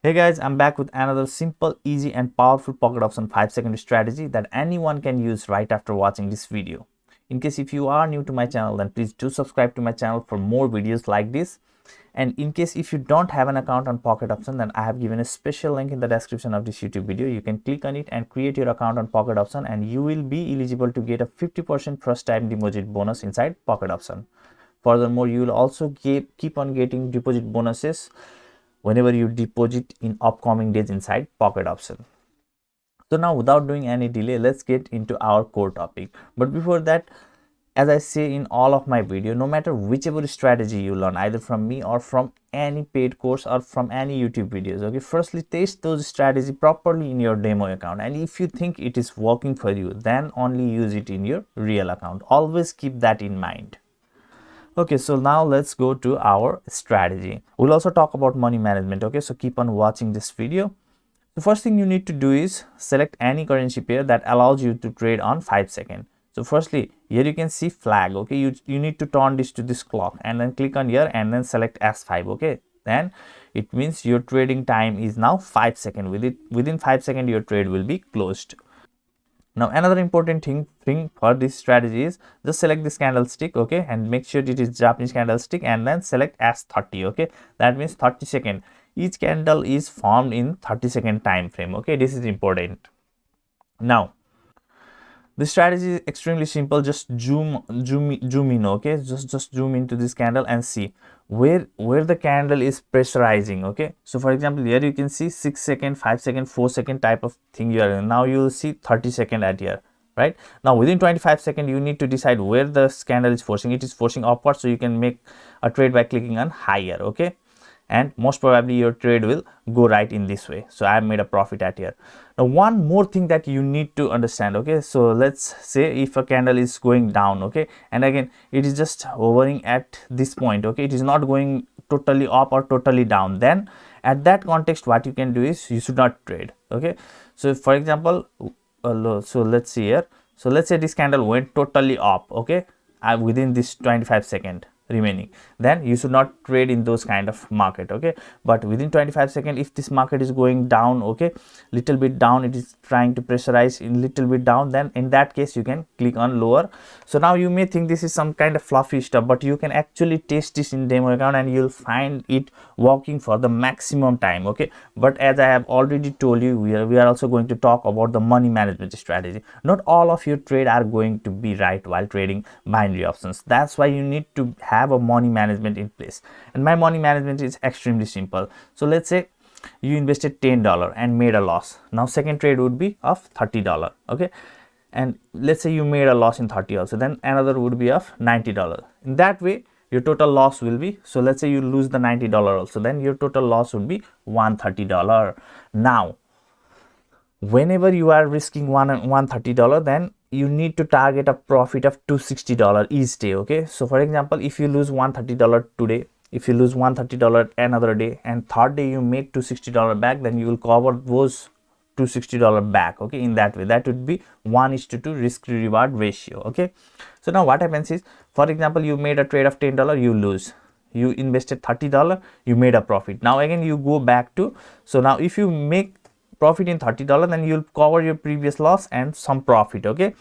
Hey guys, I'm back with another simple, easy and powerful pocket option 5-second strategy that anyone can use right after watching this video. In case if you are new to my channel, then please do subscribe to my channel for more videos like this. And in case if you don't have an account on Pocket Option, then I have given a special link in the description of this YouTube video. You can click on it and create your account on Pocket Option and you will be eligible to get a 50% first time deposit bonus inside Pocket Option. Furthermore, you will also keep on getting deposit bonuses whenever you deposit in upcoming days inside Pocket Option. So now without doing any delay, let's get into our core topic. But before that, as I say in all of my video, no matter whichever strategy you learn, either from me or from any paid course or from any YouTube videos, okay, firstly test those strategy properly in your demo account, and if you think it is working for you, then only use it in your real account. Always keep that in mind. Okay, so now let's go to our strategy. We'll also talk about money management. Okay, so keep on watching this video. The first thing you need to do is select any currency pair that allows you to trade on 5 seconds. So firstly, here you can see flag. Okay, you need to turn this to this clock and then click on here and then select S5. Okay, then it means your trading time is now 5 seconds. Within 5 seconds your trade will be closed. Now another important thing for this strategy is just select this candlestick, okay, and make sure it is Japanese candlestick and then select S30. Okay, that means 30 seconds. Each candle is formed in 30-second time frame. Okay, this is important. Now the strategy is extremely simple. Just zoom in. Okay, just zoom into this candle and see where the candle is pressurizing. Okay, so for example, here you can see 6 second, 5 second, 4 second type of thing you are in. Now you will see 30 second at here. Right now, within 25 seconds, you need to decide where the candle is forcing. It is forcing upward, so you can make a trade by clicking on higher. Okay, and most probably your trade will go right in this way. So I have made a profit at here. Now one more thing that you need to understand. Okay, so let's say if a candle is going down, okay, and again it is just hovering at this point. Okay, it is not going totally up or totally down, then at that context what you can do is you should not trade. Okay, so for example, so let's see here. So let's say this candle went totally up, okay, within this 25 second remaining, then you should not trade in those kind of market. Okay, but within 25 seconds, if this market is going down, okay, little bit down, it is trying to pressurize in little bit down, then in that case you can click on lower. So now you may think this is some kind of fluffy stuff, but you can actually test this in demo account and you'll find it working for the maximum time. Okay, but as I have already told you, we are also going to talk about the money management strategy. Not all of your trade are going to be right while trading binary options. That's why you need to have a money management in place, and my money management is extremely simple. So let's say you invested $10 and made a loss. Now second trade would be of $30. Okay, and let's say you made a loss in 30 also, then another would be of $90. In that way your total loss will be, so let's say you lose the $90 also, then your total loss would be $130. Now whenever you are risking $130, then you need to target a profit of $260 each day. Okay, so for example, if you lose $130 today, if you lose $130 another day, and third day you make $260 back, then you will cover those $260 back. Okay, in that way, that would be 1:2 risk to reward ratio. Okay, so now what happens is, for example, you made a trade of $10, you lose. You invested $30, you made a profit. Now again you go back to, so now if you make profit in $30, then you'll cover your previous loss and some profit. Okay,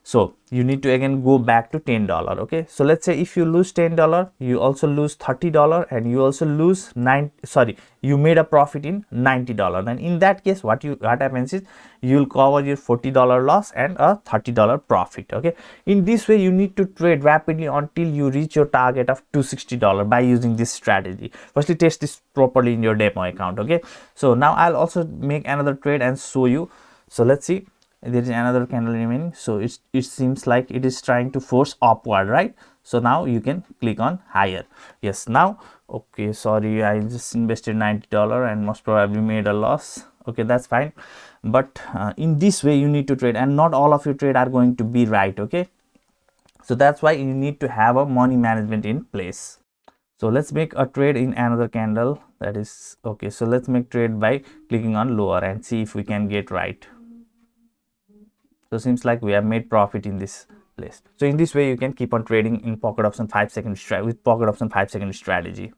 so you need to again go back to $10. Okay, so let's say if you lose $10, you also lose $30, and you also lose you made a profit in $90. Then in that case, what happens is you'll cover your $40 loss and a $30 profit. Okay, in this way you need to trade rapidly until you reach your target of $260 by using this strategy. Firstly test this properly in your demo account. Okay, so now I'll also make another trade and show you. So let's see, there is another candle remaining, so it seems like it is trying to force upward, right? So now you can click on higher. Yes, now okay, sorry, I just invested $90 and most probably made a loss. Okay, that's fine, but in this way you need to trade, and not all of your trade are going to be right. Okay, so that's why you need to have a money management in place. So let's make a trade in another candle, that is okay. So let's make trade by clicking on lower and see if we can get right. So seems like we have made profit in this place. So in this way you can keep on trading in Pocket Option 5-second strategy with Pocket Option 5-second strategy.